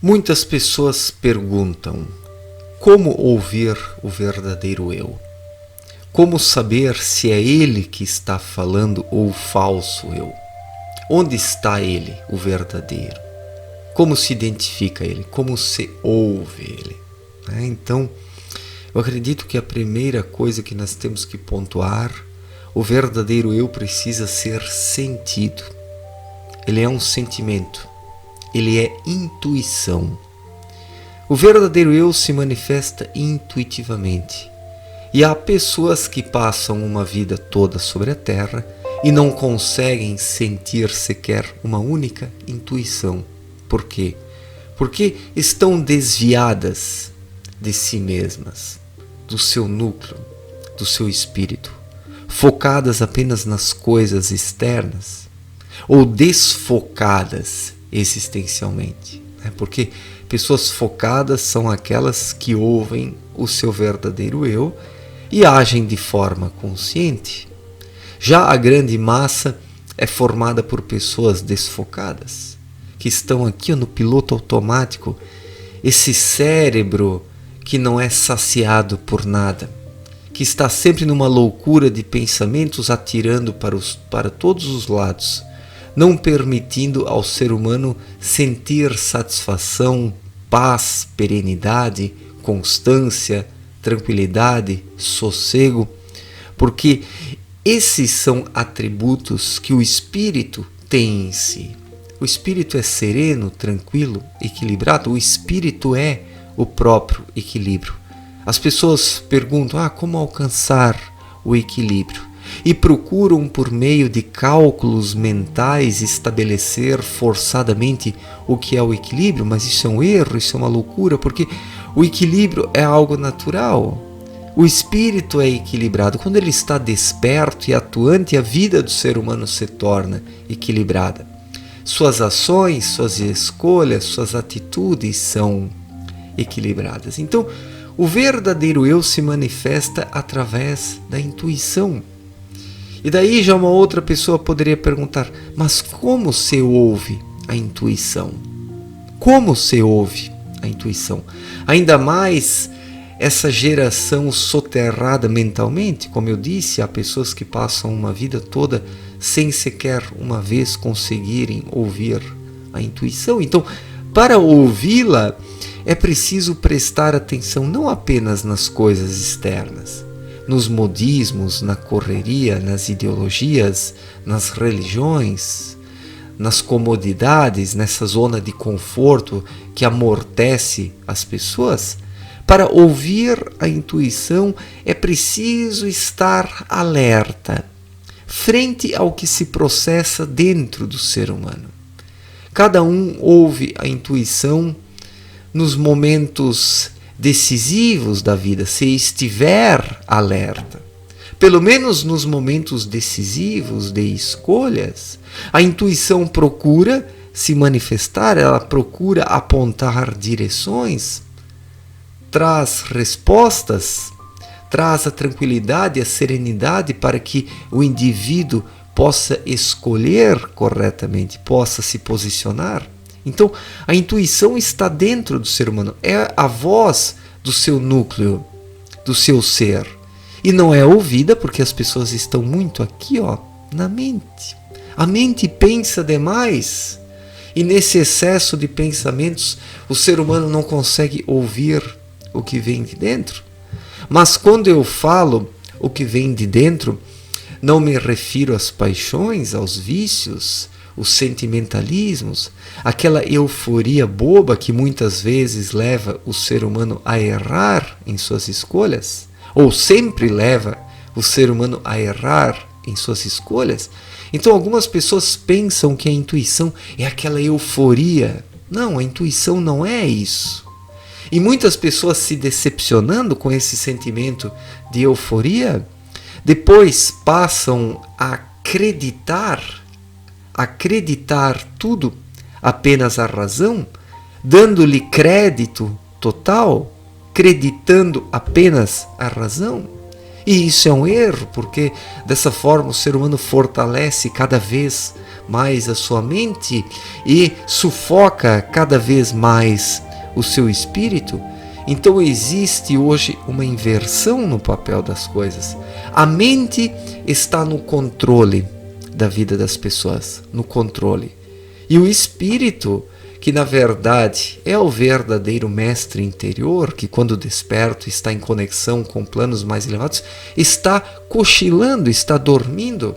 Muitas pessoas perguntam: como ouvir o verdadeiro eu? Como saber se é ele que está falando ou o falso eu? Onde está ele, o verdadeiro? Como se identifica ele? Como se ouve ele? Então, eu acredito que a primeira coisa que nós temos que pontuar, o verdadeiro eu precisa ser sentido. Ele é um sentimento. Ele é intuição. O verdadeiro eu se manifesta intuitivamente. E há pessoas que passam uma vida toda sobre a Terra e não conseguem sentir sequer uma única intuição. Por quê? Porque estão desviadas de si mesmas, do seu núcleo, do seu espírito, focadas apenas nas coisas externas ou desfocadas existencialmente. Porque pessoas focadas são aquelas que ouvem o seu verdadeiro eu e agem de forma consciente. Já a grande massa é formada por pessoas desfocadas, que estão aqui no piloto automático, esse cérebro que não é saciado por nada, que está sempre numa loucura de pensamentos atirando para todos os lados, não permitindo ao ser humano sentir satisfação, paz, perenidade, constância, tranquilidade, sossego, porque esses são atributos que o espírito tem em si. O espírito é sereno, tranquilo, equilibrado. O espírito é o próprio equilíbrio. As pessoas perguntam: como alcançar o equilíbrio? E procuram, por meio de cálculos mentais, estabelecer forçadamente o que é o equilíbrio, mas isso é um erro, isso é uma loucura, porque o equilíbrio é algo natural. O espírito é equilibrado. Quando ele está desperto e atuante, a vida do ser humano se torna equilibrada. Suas ações, suas escolhas, suas atitudes são equilibradas. Então, o verdadeiro eu se manifesta através da intuição. E daí já uma outra pessoa poderia perguntar: mas como se ouve a intuição? Como se ouve a intuição? Ainda mais essa geração soterrada mentalmente, como eu disse, há pessoas que passam uma vida toda sem sequer uma vez conseguirem ouvir a intuição. Então, para ouvi-la, é preciso prestar atenção não apenas nas coisas externas, nos modismos, na correria, nas ideologias, nas religiões, nas comodidades, nessa zona de conforto que amortece as pessoas. Para ouvir a intuição é preciso estar alerta, frente ao que se processa dentro do ser humano. Cada um ouve a intuição nos momentos decisivos da vida, se estiver alerta. Pelo menos nos momentos decisivos de escolhas, a intuição procura se manifestar, ela procura apontar direções, traz respostas, traz a tranquilidade, a serenidade para que o indivíduo possa escolher corretamente, possa se posicionar. Então, a intuição está dentro do ser humano, é a voz do seu núcleo, do seu ser. E não é ouvida porque as pessoas estão muito aqui, na mente. A mente pensa demais. E nesse excesso de pensamentos, o ser humano não consegue ouvir o que vem de dentro. Mas quando eu falo o que vem de dentro, não me refiro às paixões, aos vícios, os sentimentalismos, aquela euforia boba que muitas vezes leva o ser humano a errar em suas escolhas, ou sempre leva o ser humano a errar em suas escolhas. Então algumas pessoas pensam que a intuição é aquela euforia. Não, a intuição não é isso. E muitas pessoas se decepcionando com esse sentimento de euforia, depois passam a acreditar tudo apenas à razão, dando-lhe crédito total, acreditando apenas à razão. E isso é um erro, porque dessa forma o ser humano fortalece cada vez mais a sua mente e sufoca cada vez mais o seu espírito. Então existe hoje uma inversão no papel das coisas. A mente está no controle da vida das pessoas, no controle. E o espírito, que na verdade é o verdadeiro mestre interior, que quando desperto está em conexão com planos mais elevados, está cochilando, está dormindo,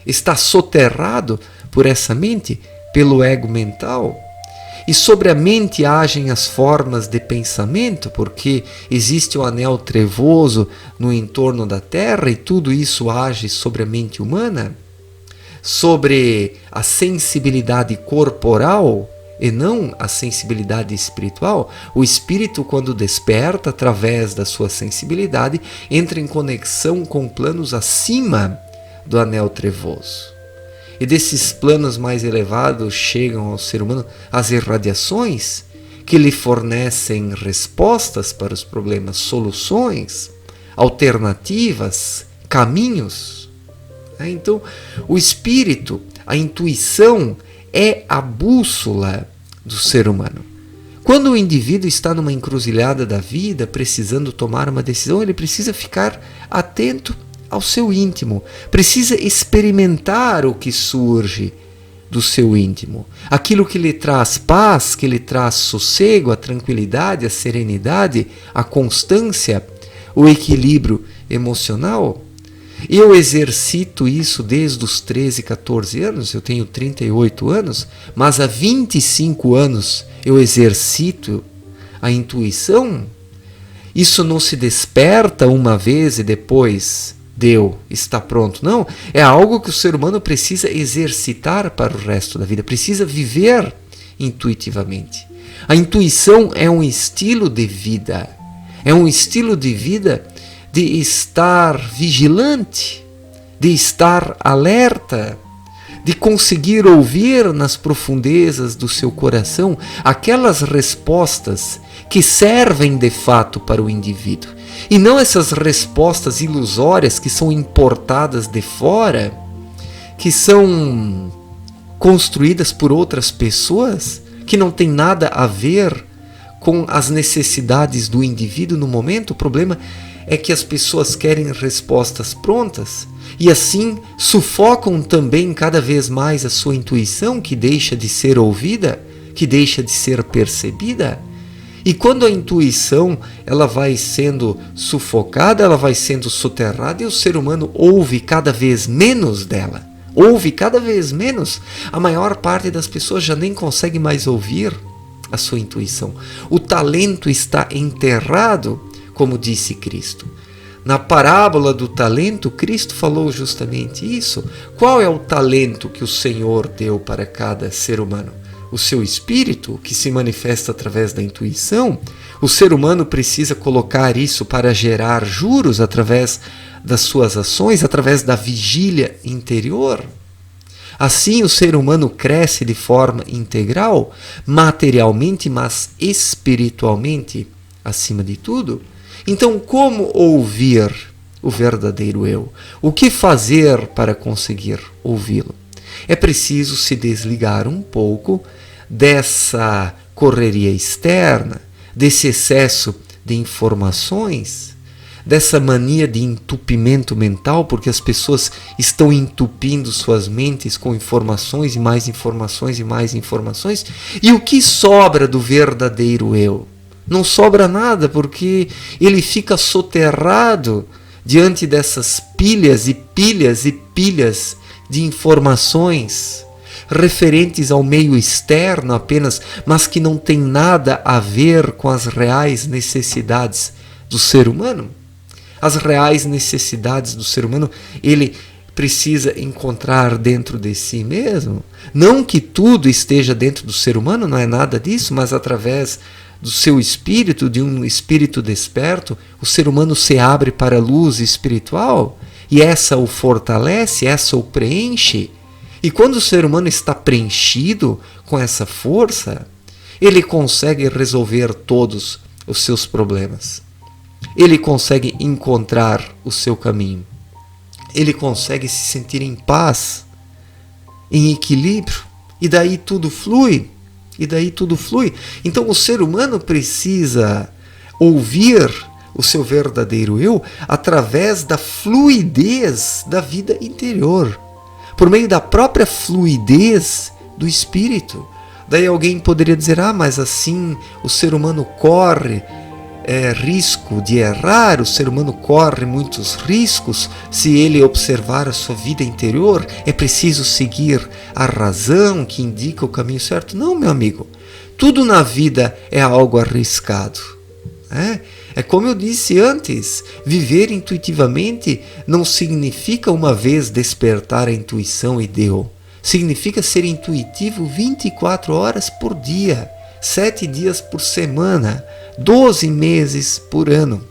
está soterrado por essa mente, pelo ego mental. E sobre a mente agem as formas de pensamento, porque existe o anel trevoso no entorno da Terra e tudo isso age sobre a mente humana, sobre a sensibilidade corporal e não a sensibilidade espiritual. O espírito, quando desperta através da sua sensibilidade, entra em conexão com planos acima do anel trevoso. E desses planos mais elevados chegam ao ser humano as irradiações que lhe fornecem respostas para os problemas, soluções, alternativas, caminhos. Então, o espírito, a intuição, é a bússola do ser humano. Quando o indivíduo está numa encruzilhada da vida, precisando tomar uma decisão, ele precisa ficar atento ao seu íntimo, precisa experimentar o que surge do seu íntimo, aquilo que lhe traz paz, que lhe traz sossego, a tranquilidade, a serenidade, a constância, o equilíbrio emocional. Eu exercito isso desde os 13, 14 anos, eu tenho 38 anos, mas há 25 anos eu exercito a intuição. Isso não se desperta uma vez e depois está pronto. Não, é algo que o ser humano precisa exercitar para o resto da vida, precisa viver intuitivamente. A intuição é um estilo de vida, é um estilo de vida de estar vigilante, de estar alerta, de conseguir ouvir nas profundezas do seu coração aquelas respostas que servem de fato para o indivíduo. E não essas respostas ilusórias que são importadas de fora, que são construídas por outras pessoas, que não tem nada a ver com as necessidades do indivíduo no momento. O problema é que as pessoas querem respostas prontas e assim sufocam também cada vez mais a sua intuição, que deixa de ser ouvida, que deixa de ser percebida. E quando a intuição ela vai sendo sufocada, ela vai sendo soterrada e o ser humano ouve cada vez menos dela. Ouve cada vez menos. A maior parte das pessoas já nem consegue mais ouvir a sua intuição. O talento está enterrado, como disse Cristo. Na parábola do talento, Cristo falou justamente isso. Qual é o talento que o Senhor deu para cada ser humano? O seu espírito, que se manifesta através da intuição. O ser humano precisa colocar isso para gerar juros através das suas ações, através da vigília interior. Assim, o ser humano cresce de forma integral, materialmente, mas espiritualmente, acima de tudo. Então, como ouvir o verdadeiro eu? O que fazer para conseguir ouvi-lo? É preciso se desligar um pouco dessa correria externa, desse excesso de informações, dessa mania de entupimento mental, porque as pessoas estão entupindo suas mentes com informações e mais informações e mais informações. E o que sobra do verdadeiro eu? Não sobra nada, porque ele fica soterrado diante dessas pilhas e pilhas e pilhas de informações referentes ao meio externo apenas, mas que não tem nada a ver com as reais necessidades do ser humano. As reais necessidades do ser humano, ele precisa encontrar dentro de si mesmo. Não que tudo esteja dentro do ser humano, não é nada disso, mas através do seu espírito, de um espírito desperto, o ser humano se abre para a luz espiritual e essa o fortalece, essa o preenche. E quando o ser humano está preenchido com essa força, ele consegue resolver todos os seus problemas. ele consegue encontrar o seu caminho. Ele consegue se sentir em paz, em equilíbrio, e daí tudo flui. Então o ser humano precisa ouvir o seu verdadeiro eu através da fluidez da vida interior, por meio da própria fluidez do espírito. Daí alguém poderia dizer, mas assim o ser humano corre risco de errar, o ser humano corre muitos riscos se ele observar a sua vida interior, é preciso seguir a razão que indica o caminho certo. Não, meu amigo, tudo na vida é algo arriscado. É como eu disse antes, viver intuitivamente não significa uma vez despertar a intuição e deu. Significa ser intuitivo 24 horas por dia, 7 dias por semana, 12 meses por ano.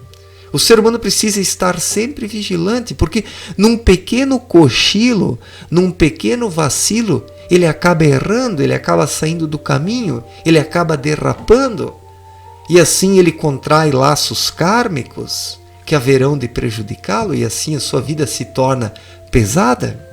O ser humano precisa estar sempre vigilante, porque num pequeno cochilo, num pequeno vacilo, ele acaba errando, ele acaba saindo do caminho, ele acaba derrapando. E assim ele contrai laços kármicos que haverão de prejudicá-lo, e assim a sua vida se torna pesada.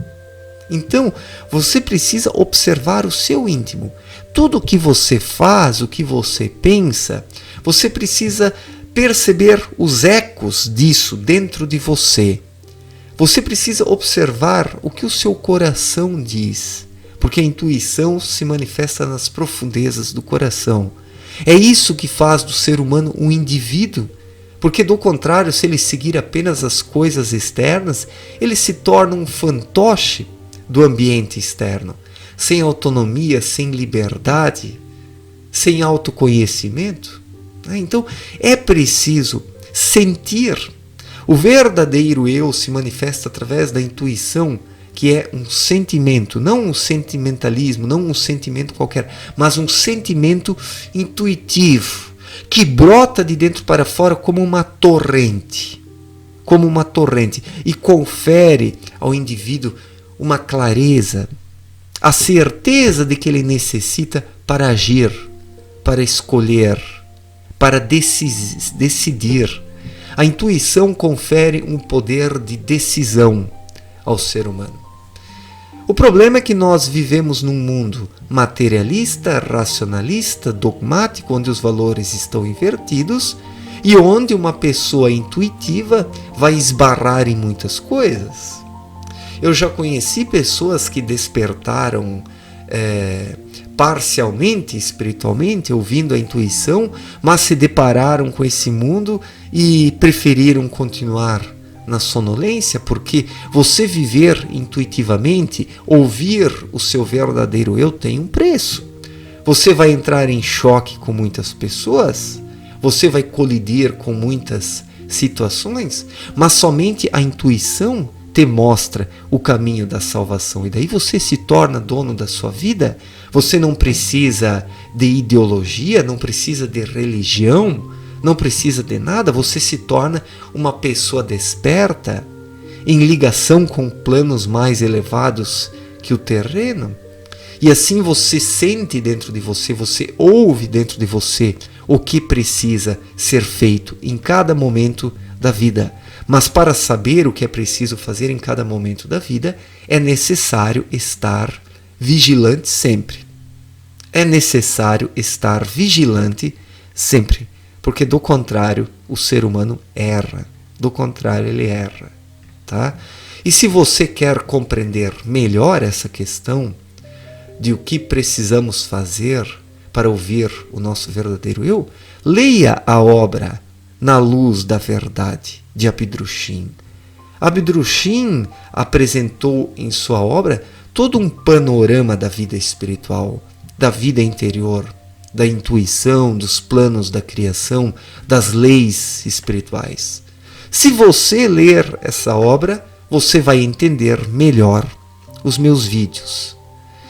Então, você precisa observar o seu íntimo. Tudo o que você faz, o que você pensa, você precisa perceber os ecos disso dentro de você. Você precisa observar o que o seu coração diz, porque a intuição se manifesta nas profundezas do coração. É isso que faz do ser humano um indivíduo, porque do contrário, se ele seguir apenas as coisas externas, ele se torna um fantoche do ambiente externo, sem autonomia, sem liberdade, sem autoconhecimento. Então é preciso sentir. O verdadeiro eu se manifesta através da intuição, que é um sentimento, não um sentimentalismo, não um sentimento qualquer, mas um sentimento intuitivo, que brota de dentro para fora como uma torrente, e confere ao indivíduo uma clareza, a certeza de que ele necessita para agir, para escolher, para decidir. A intuição confere um poder de decisão ao ser humano. O problema é que nós vivemos num mundo materialista, racionalista, dogmático, onde os valores estão invertidos e onde uma pessoa intuitiva vai esbarrar em muitas coisas. Eu já conheci pessoas que despertaram parcialmente, espiritualmente, ouvindo a intuição, mas se depararam com esse mundo e preferiram continuar na sonolência, porque você viver intuitivamente, ouvir o seu verdadeiro eu tem um preço. Você vai entrar em choque com muitas pessoas, você vai colidir com muitas situações, mas somente a intuição te mostra o caminho da salvação, e daí você se torna dono da sua vida. Você não precisa de ideologia, não precisa de religião, não precisa de nada. Você se torna uma pessoa desperta, em ligação com planos mais elevados que o terreno, e assim você sente dentro de você, você ouve dentro de você o que precisa ser feito em cada momento da vida. Mas para saber o que é preciso fazer em cada momento da vida, é necessário estar vigilante sempre. É necessário estar vigilante sempre, porque do contrário, o ser humano erra. Do contrário, ele erra. Tá? E se você quer compreender melhor essa questão de o que precisamos fazer para ouvir o nosso verdadeiro eu, leia a obra Na Luz da Verdade, de Abdruchin. Abdruchin apresentou em sua obra todo um panorama da vida espiritual, da vida interior, da intuição, dos planos da criação, das leis espirituais. Se você ler essa obra, você vai entender melhor os meus vídeos.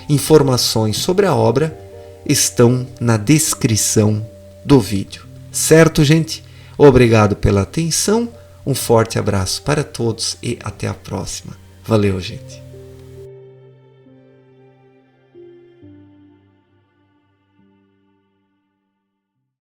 Informações sobre a obra estão na descrição do vídeo. Certo, gente? Obrigado pela atenção, um forte abraço para todos e até a próxima. Valeu, gente!